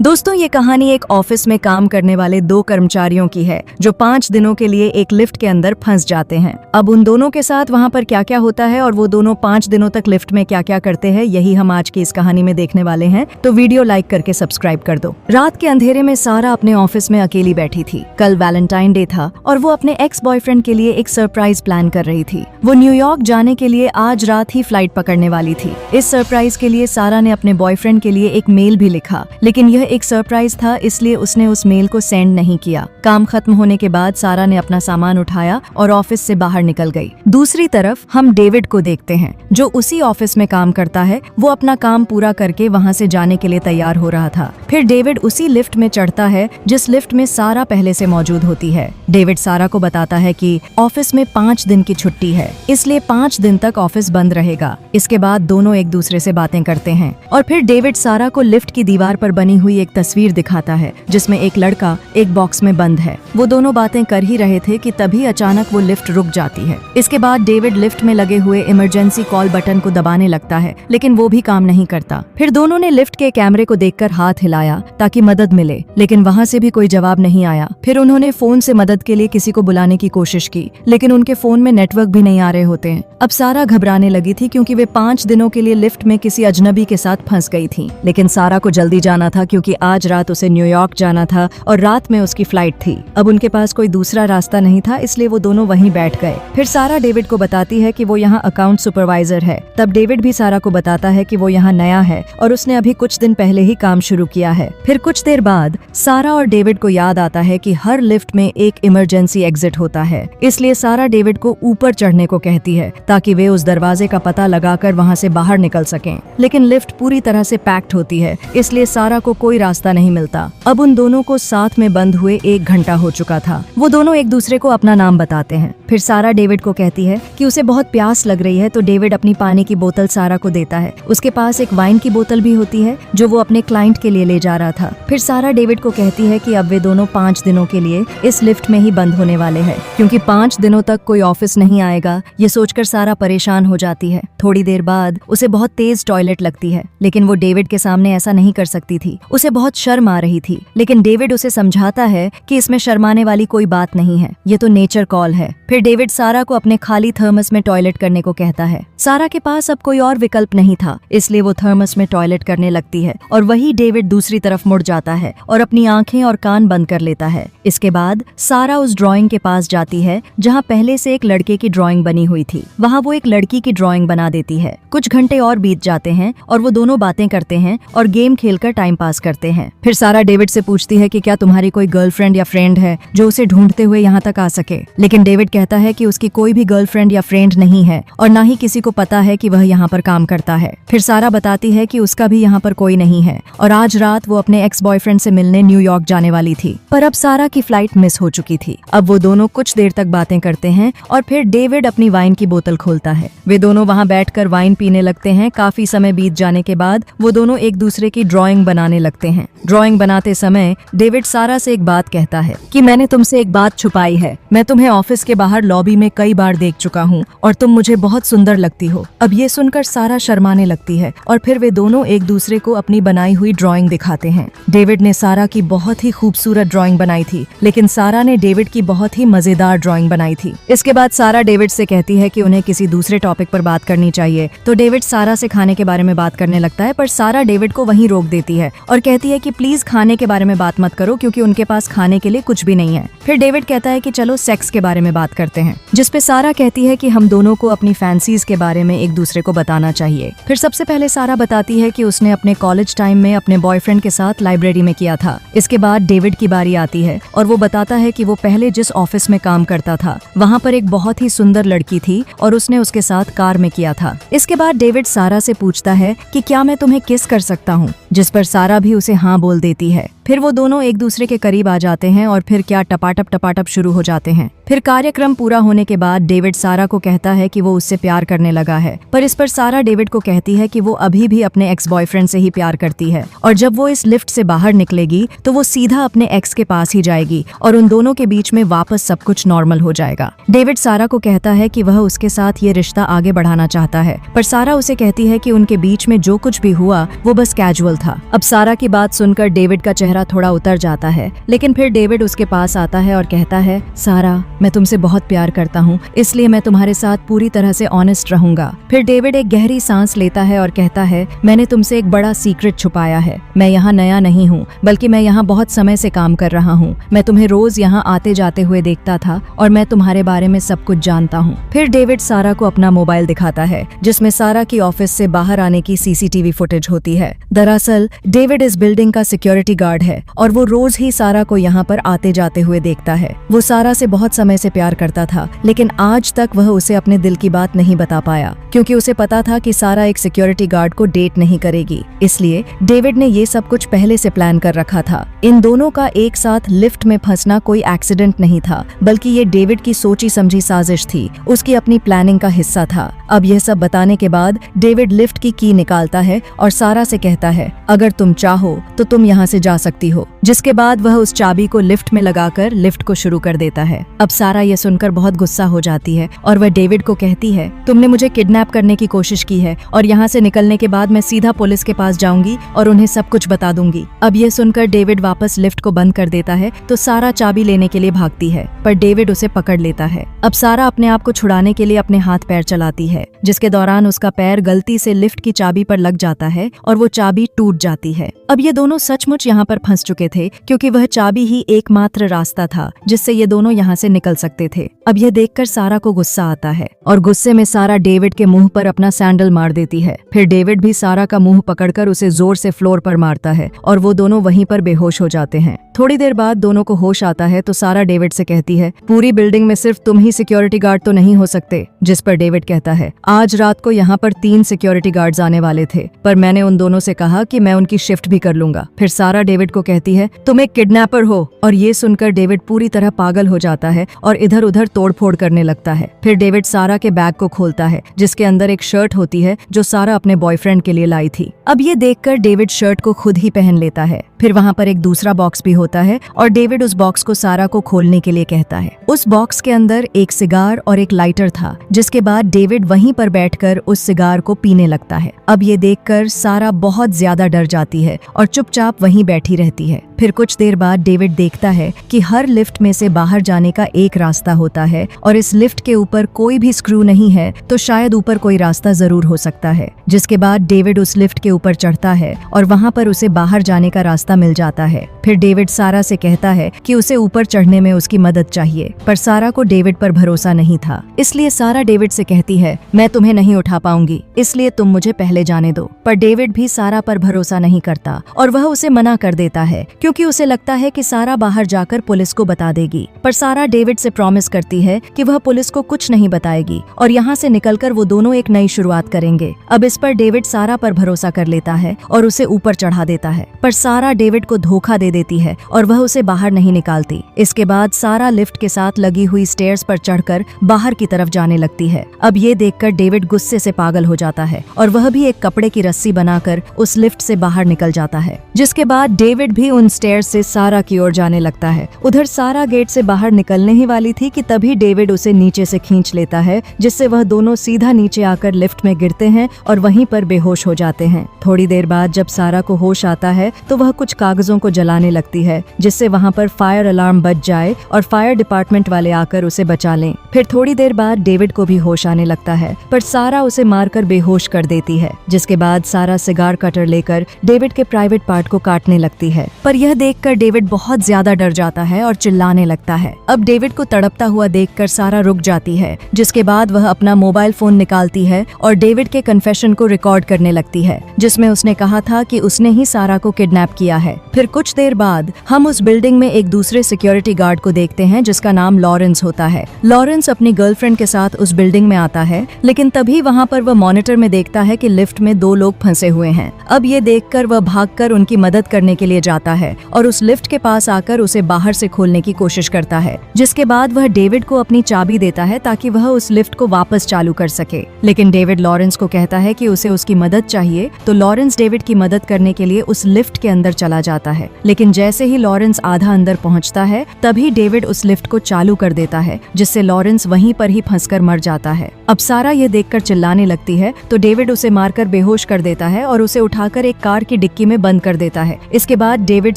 दोस्तों, ये कहानी एक ऑफिस में काम करने वाले दो कर्मचारियों की है जो 5 दिनों के लिए एक लिफ्ट के अंदर फंस जाते हैं। अब उन दोनों के साथ वहाँ पर क्या क्या होता है और वो दोनों 5 दिनों तक लिफ्ट में क्या क्या करते हैं, यही हम आज की इस कहानी में देखने वाले हैं। तो वीडियो लाइक करके सब्सक्राइब कर दो। रात के अंधेरे में सारा अपने ऑफिस में अकेली बैठी थी। कल वैलेंटाइन डे था और वो अपने एक्स बॉयफ्रेंड के लिए एक सरप्राइज प्लान कर रही थी। वो न्यूयॉर्क जाने के लिए आज रात ही फ्लाइट पकड़ने वाली थी। इस सरप्राइज के लिए सारा ने अपने बॉयफ्रेंड के लिए एक मेल भी लिखा, लेकिन यह एक सरप्राइज था इसलिए उसने उस मेल को सेंड नहीं किया। काम खत्म होने के बाद सारा ने अपना सामान उठाया और ऑफिस से बाहर निकल गई। दूसरी तरफ हम डेविड को देखते हैं जो उसी ऑफिस में काम करता है। वो अपना काम पूरा करके वहाँ से जाने के लिए तैयार हो रहा था। फिर डेविड उसी लिफ्ट में चढ़ता है जिस लिफ्ट में सारा पहले से मौजूद होती है। डेविड सारा को बताता है कि ऑफिस में 5 दिन की छुट्टी है, इसलिए 5 दिन तक ऑफिस बंद रहेगा। इसके बाद दोनों एक दूसरे से बातें करते हैं और फिर डेविड सारा को लिफ्ट की दीवार पर बनी हुई एक तस्वीर दिखाता है जिसमें एक लड़का एक बॉक्स में बंद है। वो दोनों बातें कर ही रहे थे कि तभी अचानक वो लिफ्ट रुक जाती है। इसके बाद डेविड लिफ्ट में लगे हुए इमरजेंसी कॉल बटन को दबाने लगता है, लेकिन वो भी काम नहीं करता। फिर दोनों ने लिफ्ट के कैमरे को देखकर हाथ हिलाया ताकि मदद मिले, लेकिन वहाँ से भी कोई जवाब नहीं आया। फिर उन्होंने फोन से मदद के लिए किसी को बुलाने की कोशिश की, लेकिन उनके फोन में नेटवर्क भी नहीं आ रहे होते हैं। अब सारा घबराने लगी थी क्योंकि वे 5 दिनों के लिए लिफ्ट में किसी अजनबी के साथ फंस गई थी। लेकिन सारा को जल्दी जाना था क्योंकि आज रात उसे न्यूयॉर्क जाना था और रात में उसकी फ्लाइट थी। अब उनके पास कोई दूसरा रास्ता नहीं था, इसलिए वो दोनों वहीं बैठ गए। फिर सारा डेविड को बताती है कि वो यहाँ अकाउंट सुपरवाइजर है। तब डेविड भी सारा को बताता है कि वो यहाँ नया है और उसने अभी कुछ दिन पहले ही काम शुरू किया है। फिर कुछ देर बाद सारा और डेविड को याद आता है कि हर लिफ्ट में एक इमरजेंसी एग्जिट होता है, इसलिए सारा डेविड को ऊपर चढ़ने को कहती है ताकि वे उस दरवाजे का पता लगाकर वहाँ से बाहर निकल सकें। लेकिन लिफ्ट पूरी तरह से पैक्ड होती है, इसलिए सारा को कोई रास्ता नहीं मिलता। अब उन दोनों को साथ में बंद हुए 1 घंटा हो चुका था। वो दोनों एक दूसरे को अपना नाम बताते हैं। फिर सारा डेविड को कहती है कि उसे बहुत प्यास लग रही है, तो डेविड अपनी पानी की बोतल सारा को देता है। उसके पास एक वाइन की बोतल भी होती है जो वो अपने क्लाइंट के लिए ले जा रहा था। फिर सारा डेविड को कहती है कि अब वे दोनों 5 दिनों के लिए इस लिफ्ट में ही बंद होने वाले हैं, क्योंकि 5 दिनों तक कोई ऑफिस नहीं आएगा। ये सोचकर सारा परेशान हो जाती है। थोड़ी देर बाद उसे बहुत तेज टॉयलेट लगती है, लेकिन वो डेविड के सामने ऐसा नहीं कर सकती थी। उसे बहुत शर्म आ रही थी, लेकिन डेविड उसे समझाता है कि इसमें शर्माने वाली कोई बात नहीं है, ये तो नेचर कॉल है। फिर डेविड सारा को अपने खाली थर्मस में टॉयलेट करने को कहता है। सारा के पास अब कोई और विकल्प नहीं था, इसलिए वो थर्मस में टॉयलेट करने लगती है और वही डेविड दूसरी तरफ मुड़ जाता है और अपनी आंखें और कान बंद कर लेता है। इसके बाद सारा उस ड्राइंग के पास जाती है जहाँ पहले से एक लड़के की ड्राइंग बनी हुई थी। वहाँ वो एक लड़की की ड्राइंग बना देती है। कुछ घंटे और बीत जाते हैं और वो दोनों बातें करते हैं और गेम खेलकर टाइम पास करते हैं। फिर सारा डेविड से पूछती है कि क्या तुम्हारी कोई गर्लफ्रेंड या फ्रेंड है जो उसे ढूंढते हुए यहाँ तक आ सके, लेकिन डेविड कहता है कि उसकी कोई भी गर्लफ्रेंड या फ्रेंड नहीं है और ना ही किसी को पता है कि वह यहाँ पर काम करता है। फिर सारा बताती है कि उसका भी यहाँ पर कोई नहीं है और आज रात वो अपने एक्स बॉयफ्रेंड से मिलने न्यूयॉर्क जाने वाली थी, पर अब सारा की फ्लाइट मिस हो चुकी थी। अब वो दोनों कुछ देर तक बातें करते हैं और फिर डेविड अपनी वाइन की बोतल खोलता है। वे दोनों वहाँ बैठकर वाइन पीने लगते हैं। काफी समय बीत जाने के बाद वो दोनों एक दूसरे की ड्राइंग बनाने लगते हैं। ड्राइंग बनाते समय डेविड सारा से एक बात कहता है कि मैंने तुमसे एक बात छुपाई है। मैं तुम्हें ऑफिस के बाहर लॉबी में कई बार देख चुका हूँ और तुम मुझे बहुत सुंदर लगती हो। अब ये सुनकर सारा शर्माने लगती है और फिर वे दोनों एक दूसरे को अपनी बनाई हुई ड्राइंग दिखाते हैं। डेविड ने सारा की बहुत ही खूबसूरत ड्राइंग बनाई थी, लेकिन सारा ने डेविड की बहुत ही मजेदार ड्राइंग बनाई थी। इसके बाद सारा डेविड से कहती है कि उन्हें किसी दूसरे टॉपिक पर बात करनी चाहिए, तो डेविड सारा से खाने के बारे में बात करने लगता है, पर सारा डेविड को वहीं रोक देती है और कहती है कि प्लीज खाने के बारे में बात मत करो क्योंकि उनके पास खाने के लिए कुछ भी नहीं है। फिर डेविड कहता है कि चलो सेक्स के बारे में बात करते हैं, जिसपे सारा कहती है कि हम दोनों को अपनी फैंसीज के बारे में एक दूसरे को बताना चाहिए। फिर सबसे पहले सारा बताती है कि उसने अपने कॉलेज टाइम में अपने बॉयफ्रेंड के साथ लाइब्रेरी में किया था। इसके बाद डेविड की बारी आती है और वो बताता है कि वो पहले जिस ऑफिस में काम करता था वहाँ पर एक बहुत ही सुंदर लड़की थी और उसने उसके साथ कार में किया था। इसके बाद डेविड सारा से पूछता है कि क्या मैं तुम्हें किस कर सकता हूँ, जिस पर सारा भी उसे हाँ बोल देती है। फिर वो दोनों एक दूसरे के करीब आ जाते हैं और फिर क्या टपाटप शुरू हो जाते हैं। फिर कार्यक्रम पूरा होने के बाद डेविड सारा को कहता है कि वो उससे प्यार करने लगा है, पर इस पर सारा डेविड को कहती है कि वो अभी भी अपने एक्स बॉयफ्रेंड से ही प्यार करती है और जब वो इस लिफ्ट से बाहर निकलेगी तो वो सीधा अपने एक्स के पास ही जाएगी और उन दोनों के बीच में वापस सब कुछ नॉर्मल हो जाएगा। डेविड सारा को कहता है कि वह उसके साथ ये रिश्ता आगे बढ़ाना चाहता है, पर सारा उसे कहती है कि उनके बीच में जो कुछ भी हुआ वो बस कैजुअल था। अब सारा की बात सुनकर डेविड का चेहरा थोड़ा उतर जाता है, लेकिन फिर डेविड उसके पास आता है और कहता है, सारा मैं तुमसे बहुत प्यार करता हूँ, इसलिए मैं तुम्हारे साथ पूरी तरह से ऑनेस्ट रहूंगा। फिर डेविड एक गहरी सांस लेता है और कहता है, मैंने तुमसे एक बड़ा सीक्रेट छुपाया है। मैं यहाँ नया नहीं हूँ, बल्कि मैं यहाँ बहुत समय से काम कर रहा हूँ। मैं तुम्हें रोज यहाँ आते जाते हुए देखता था और मैं तुम्हारे बारे में सब कुछ जानता हूँ। फिर डेविड सारा को अपना मोबाइल दिखाता है, जिसमें सारा की ऑफिस से बाहर आने की सीसीटीवी फुटेज होती है। दरअसल डेविड इस बिल्डिंग का सिक्योरिटी गार्ड है और वो रोज ही सारा को यहाँ पर आते जाते हुए देखता है। वो सारा से बहुत समय से प्यार करता था, लेकिन आज तक वह उसे अपने दिल की बात नहीं बता पाया, क्योंकि उसे पता था कि सारा एक सिक्योरिटी गार्ड को डेट नहीं करेगी। इसलिए डेविड ने ये सब कुछ पहले से प्लान कर रखा था। इन दोनों का एक साथ लिफ्ट में फंसना कोई एक्सीडेंट नहीं था, बल्कि ये डेविड की सोची समझी साजिश थी, उसकी अपनी प्लानिंग का हिस्सा था। अब यह सब बताने के बाद डेविड लिफ्ट की निकालता है और सारा से कहता है, अगर तुम चाहो तो तुम यहाँ से जा सकती हो। जिसके बाद वह उस चाबी को लिफ्ट में लगाकर लिफ्ट को शुरू कर देता है। अब सारा ये सुनकर बहुत गुस्सा हो जाती है और वह डेविड को कहती है, तुमने मुझे किडनैप करने की कोशिश की है और यहाँ से निकलने के बाद मैं सीधा पुलिस के पास जाऊंगी और उन्हें सब कुछ बता दूंगी। अब ये सुनकर डेविड वापस लिफ्ट को बंद कर देता है तो सारा चाबी लेने के लिए भागती है, पर डेविड उसे पकड़ लेता है। अब सारा अपने आप को छुड़ाने के लिए अपने हाथ पैर चलाती है, जिसके दौरान उसका पैर गलती से लिफ्ट की चाबी पर लग जाता है और वो चाबी टूट जाती है। अब ये दोनों सचमुच यहाँ पर फंस चुके थे, क्योंकि वह चाबी ही एकमात्र रास्ता था जिससे ये दोनों यहाँ से निकल सकते थे। अब यह देखकर सारा को गुस्सा आता है और गुस्से में सारा डेविड के मुंह पर अपना सैंडल मार देती है। फिर डेविड भी सारा का मुंह पकड़कर उसे जोर से फ्लोर पर मारता है और वो दोनों वहीं पर बेहोश हो जाते हैं। थोड़ी देर बाद दोनों को होश आता है तो सारा डेविड से कहती है, पूरी बिल्डिंग में सिर्फ तुम ही सिक्योरिटी गार्ड तो नहीं हो सकते। जिस पर डेविड कहता है, आज रात को यहाँ पर 3 सिक्योरिटी गार्ड्स आने वाले थे, पर मैंने उन दोनों से कहा कि मैं उनकी शिफ्ट भी कर लूंगा। फिर सारा डेविड को कहती है, तुम एक किडनैपर हो। और ये सुनकर डेविड पूरी तरह पागल हो जाता है और इधर उधर तोड़फोड़ करने लगता है। फिर डेविड सारा के बैग को खोलता है, जिसके अंदर एक शर्ट होती है जो सारा अपने बॉयफ्रेंड के लिए लाई थी। अब ये देखकर डेविड शर्ट को खुद ही पहन लेता है। फिर वहाँ पर एक दूसरा बॉक्स भी होता है और डेविड उस बॉक्स को सारा को खोलने के लिए कहता है। उस बॉक्स के अंदर एक सिगार और एक लाइटर था, जिसके बाद डेविड वहीं पर बैठकर उस सिगार को पीने लगता है। अब ये देखकर सारा बहुत ज्यादा डर जाती है और चुपचाप वहीं बैठी रहती है। फिर कुछ देर बाद डेविड देखता है कि हर लिफ्ट में से बाहर जाने का एक रास्ता होता है और इस लिफ्ट के ऊपर कोई भी स्क्रू नहीं है, तो शायद ऊपर कोई रास्ता जरूर हो सकता है। जिसके बाद डेविड उस लिफ्ट के ऊपर चढ़ता है और वहाँ पर उसे बाहर जाने का रास्ता मिल जाता है। फिर डेविड सारा से कहता है कि उसे ऊपर चढ़ने में उसकी मदद चाहिए, पर सारा को डेविड पर भरोसा नहीं था। इसलिए सारा डेविड से कहती है, मैं तुम्हें नहीं उठा पाऊंगी, इसलिए तुम मुझे पहले जाने दो। पर डेविड भी सारा पर भरोसा नहीं करता और वह उसे मना कर देता है, क्योंकि उसे लगता है कि सारा बाहर जाकर पुलिस को बता देगी। पर सारा डेविड से प्रॉमिस करती है कि वह पुलिस को कुछ नहीं बताएगी और यहाँ से निकलकर वो दोनों एक नई शुरुआत करेंगे। अब इस पर डेविड सारा पर भरोसा कर लेता है और उसे ऊपर चढ़ा देता है, पर सारा डेविड को धोखा दे देती है और वह उसे बाहर नहीं निकालती। इसके बाद सारा लिफ्ट के साथ लगी हुई स्टेयर्स पर चढ़कर बाहर की तरफ जाने लगती है। अब ये देखकर डेविड गुस्से से पागल हो जाता है और वह भी एक कपड़े की रस्सी बनाकर उस लिफ्ट से बाहर निकल जाता है। जिसके बाद डेविड भी उन स्टेयर्स से सारा की ओर जाने लगता है। उधर सारा गेट से बाहर निकलने ही वाली थी कि तभी डेविड उसे नीचे से खींच लेता है, जिससे वह दोनों सीधा नीचे आकर लिफ्ट में गिरते हैं और वहीं पर बेहोश हो जाते हैं। थोड़ी देर बाद जब सारा को होश आता है तो वह कुछ कागजों को जलाने लगती है, जिससे वहाँ पर फायर अलार्म बज जाए और फायर डिपार्टमेंट वाले आकर उसे बचा लें। फिर थोड़ी देर बाद डेविड को भी होश आने लगता है, पर सारा उसे मारकर बेहोश कर देती है। जिसके बाद सारा सिगार कटर लेकर डेविड के प्राइवेट पार्ट को काटने लगती है, पर यह देखकर डेविड बहुत ज्यादा डर जाता है और चिल्लाने लगता है। अब डेविड को तड़पता हुआ देखकर सारा रुक जाती है, जिसके बाद वह अपना मोबाइल फोन निकालती है और डेविड के कन्फेशन को रिकॉर्ड करने लगती है, जिसमें उसने कहा था कि उसने ही सारा को किडनैप किया है। फिर कुछ देर बाद हम उस बिल्डिंग में एक दूसरे सिक्योरिटी गार्ड को देखते हैं, जिसका नाम लॉरेंस होता है। लॉरेंस अपनी गर्लफ्रेंड के साथ उस बिल्डिंग में आता है, लेकिन तभी वहाँ पर वह मॉनिटर में देखता है कि लिफ्ट में 2 लोग फंसे हुए हैं। अब ये देखकर वह भागकर उनकी मदद करने के लिए जाता है और उस लिफ्ट के पास आकर उसे बाहर से खोलने की कोशिश करता है। जिसके बाद वह डेविड को अपनी चाबी देता है ताकि वह उस लिफ्ट को वापस चालू कर सके। लेकिन डेविड लॉरेंस को कहता है कि उसे उसकी मदद चाहिए, तो लॉरेंस डेविड की मदद करने के लिए उस लिफ्ट के अंदर चला जाता है। लेकिन जैसे ही लॉरेंस आधा अंदर पहुंचता है तभी डेविड उस लिफ्ट को चालू कर देता है, जिससे लॉरेंस वहीं पर ही फंसकर मर जाता है। अब सारा ये देखकर चिल्लाने लगती है तो डेविड उसे मारकर बेहोश कर देता है और उसे उठाकर एक कार की डिक्की में बंद कर देता है। इसके बाद डेविड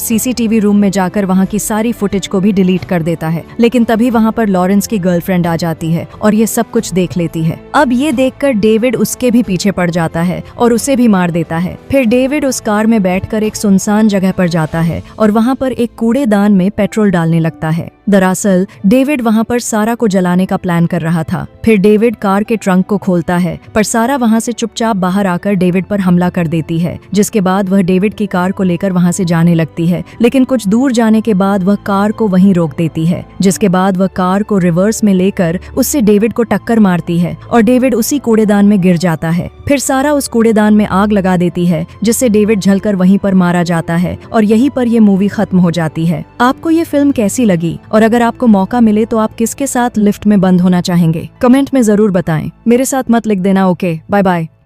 सीसीटीवी रूम में जाकर वहाँ की सारी फुटेज को भी डिलीट कर देता है। लेकिन तभी वहाँ पर लॉरेंस की गर्लफ्रेंड आ जाती है और ये सब कुछ देख लेती है। अब ये देखकर डेविड उसके भी पीछे पड़ जाता है और उसे भी मार देता है। फिर डेविड उस कार में बैठकर एक सुनसान जगह पर जाता है और वहाँ पर एक कूड़ेदान में पेट्रोल डालने लगता है। दरअसल डेविड वहाँ पर सारा को जलाने का प्लान कर रहा था। फिर डेविड कार के ट्रंक को खोलता है, पर सारा वहाँ से चुपचाप बाहर आकर डेविड पर हमला कर देती है, जिसके बाद वह डेविड की कार को लेकर वहाँ से जाने लगती है। लेकिन कुछ दूर जाने के बाद वह कार को वहीं रोक देती है, जिसके बाद वह कार को रिवर्स में लेकर उससे डेविड को टक्कर मारती है और डेविड उसी कूड़ेदान में गिर जाता है। फिर सारा उस कूड़ेदान में आग लगा देती है, जिससे डेविड जलकर वहीं पर मारा जाता है और यहीं पर ये मूवी खत्म हो जाती है। आपको ये फिल्म कैसी लगी और अगर आपको मौका मिले तो आप किसके साथ लिफ्ट में बंद होना चाहेंगे? कमेंट में जरूर बताएं। मेरे साथ मत लिख देना। Okay, bye bye.